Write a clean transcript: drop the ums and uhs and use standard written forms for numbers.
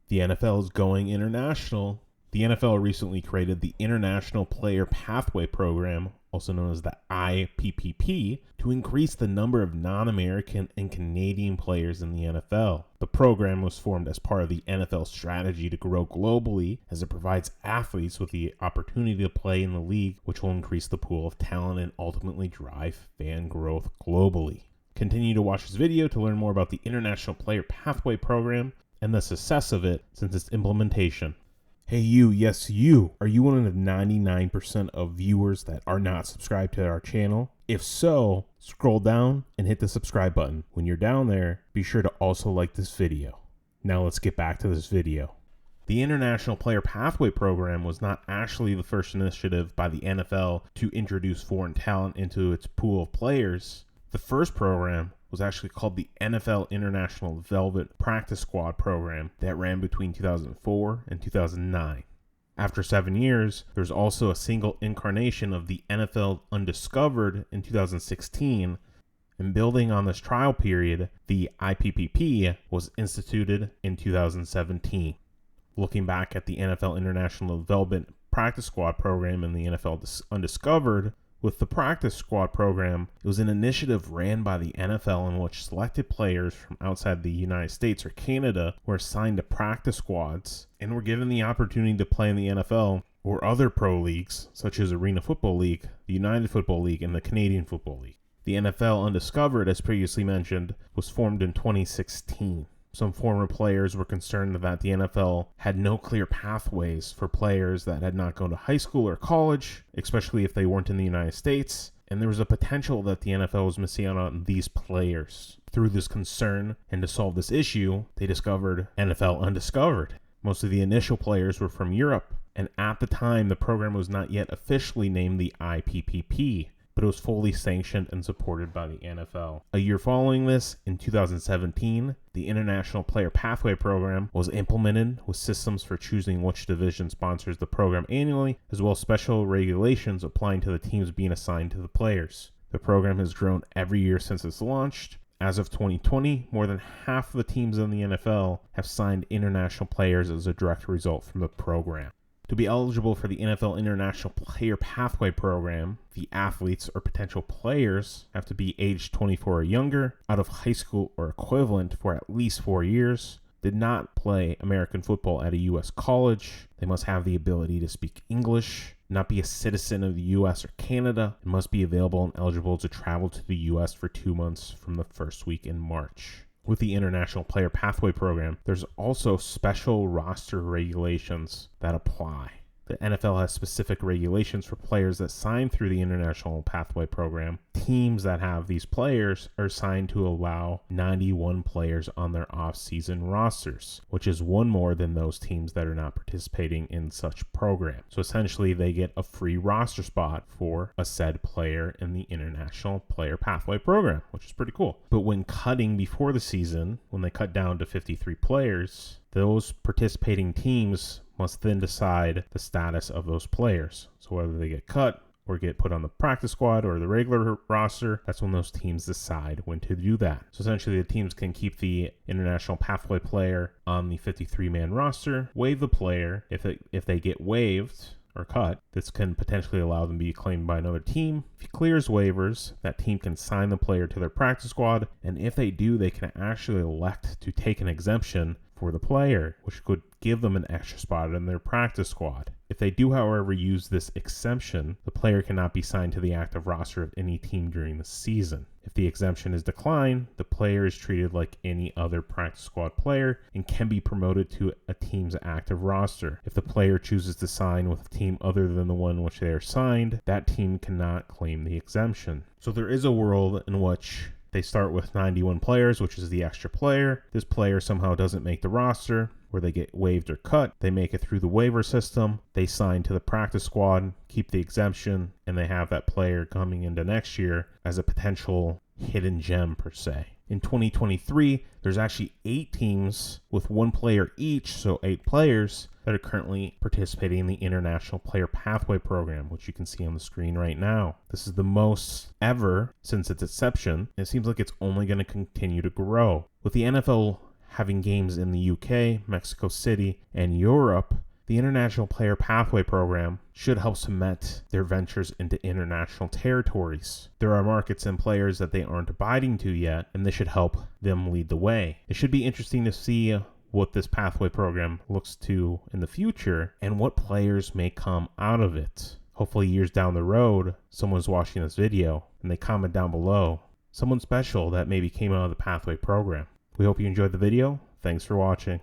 The NFL is going international. The NFL recently created the International Player Pathway Program, also known as the IPPP, to increase the number of non-American and Canadian players in the NFL. The program was formed as part of the NFL strategy to grow globally, as it provides athletes with the opportunity to play in the league, which will increase the pool of talent and ultimately drive fan growth globally. Continue to watch this video to learn more about the International Player Pathway Program and the success of it since its implementation. Hey you, yes you, are you one of the 99% of viewers that are not subscribed to our channel? If so, scroll down and hit the subscribe button. When you're down there, be sure to also like this video. Now let's get back to this video. The International Player Pathway Program was not actually the first initiative by the NFL to introduce foreign talent into its pool of players. The first program was actually called the NFL International Velvet Practice Squad program that ran between 2004 and 2009. After 7 years, there was also a single incarnation of the NFL Undiscovered in 2016, and building on this trial period, the IPPP was instituted in 2017. Looking back at the NFL International Velvet Practice Squad program and the NFL Undiscovered, with the practice squad program, it was an initiative ran by the NFL in which selected players from outside the United States or Canada were assigned to practice squads and were given the opportunity to play in the NFL or other pro leagues such as Arena Football League, the United Football League, and the Canadian Football League. The NFL Undiscovered, as previously mentioned, was formed in 2016. Some former players were concerned that the NFL had no clear pathways for players that had not gone to high school or college, especially if they weren't in the United States, and there was a potential that the NFL was missing out on these players. Through this concern and to solve this issue, they discovered NFL Undiscovered. Most of the initial players were from Europe, and at the time the program was not yet officially named the IPPP, but it was fully sanctioned and supported by the NFL. A year following this, in 2017, the International Player Pathway Program was implemented with systems for choosing which division sponsors the program annually, as well as special regulations applying to the teams being assigned to the players. The program has grown every year since it's launched. As of 2020, more than half of the teams in the NFL have signed international players as a direct result from the program. To be eligible for the NFL International Player Pathway Program, the athletes or potential players have to be aged 24 or younger, out of high school or equivalent for at least 4 years, did not play American football at a U.S. college, they must have the ability to speak English, not be a citizen of the U.S. or Canada, and must be available and eligible to travel to the U.S. for 2 months from the first week in March. With the International Player Pathway Program, there's also special roster regulations that apply. The NFL has specific regulations for players that sign through the International Pathway Program. Teams that have these players are signed to allow 91 players on their off-season rosters, which is one more than those teams that are not participating in such program. So essentially, they get a free roster spot for a said player in the International Player Pathway Program, which is pretty cool. But when cutting before the season, when they cut down to 53 players, those participating teams must then decide the status of those players. So whether they get cut or get put on the practice squad or the regular roster, that's when those teams decide when to do that. So essentially the teams can keep the International Pathway player on the 53-man roster, waive the player. If they get waived or cut, this can potentially allow them to be claimed by another team. If he clears waivers, that team can sign the player to their practice squad, and if they do, they can actually elect to take an exemption for the player, which could give them an extra spot in their practice squad. If they do, however, use this exemption, the player cannot be signed to the active roster of any team during the season. If the exemption is declined, the player is treated like any other practice squad player and can be promoted to a team's active roster. If the player chooses to sign with a team other than the one which they are signed, that team cannot claim the exemption. So there is a world in which they start with 91 players, which is the extra player. This player somehow doesn't make the roster, where they get waived or cut. They make it through the waiver system. They sign to the practice squad, keep the exemption, and they have that player coming into next year as a potential hidden gem per se. In 2023, there's actually 8 teams with 1 player each, so 8 players that are currently participating in the International Player Pathway Program, which you can see on the screen right now. This is the most ever since its inception, and it seems like it's only going to continue to grow. With the NFL having games in the UK, Mexico City, and Europe, the International Player Pathway Program should help cement their ventures into international territories. There are markets and players that they aren't abiding to yet, and this should help them lead the way. It should be interesting to see what this pathway program looks to in the future and what players may come out of it. Hopefully years down the road, someone's watching this video and they comment down below someone special that maybe came out of the pathway program. We hope you enjoyed the video. Thanks for watching.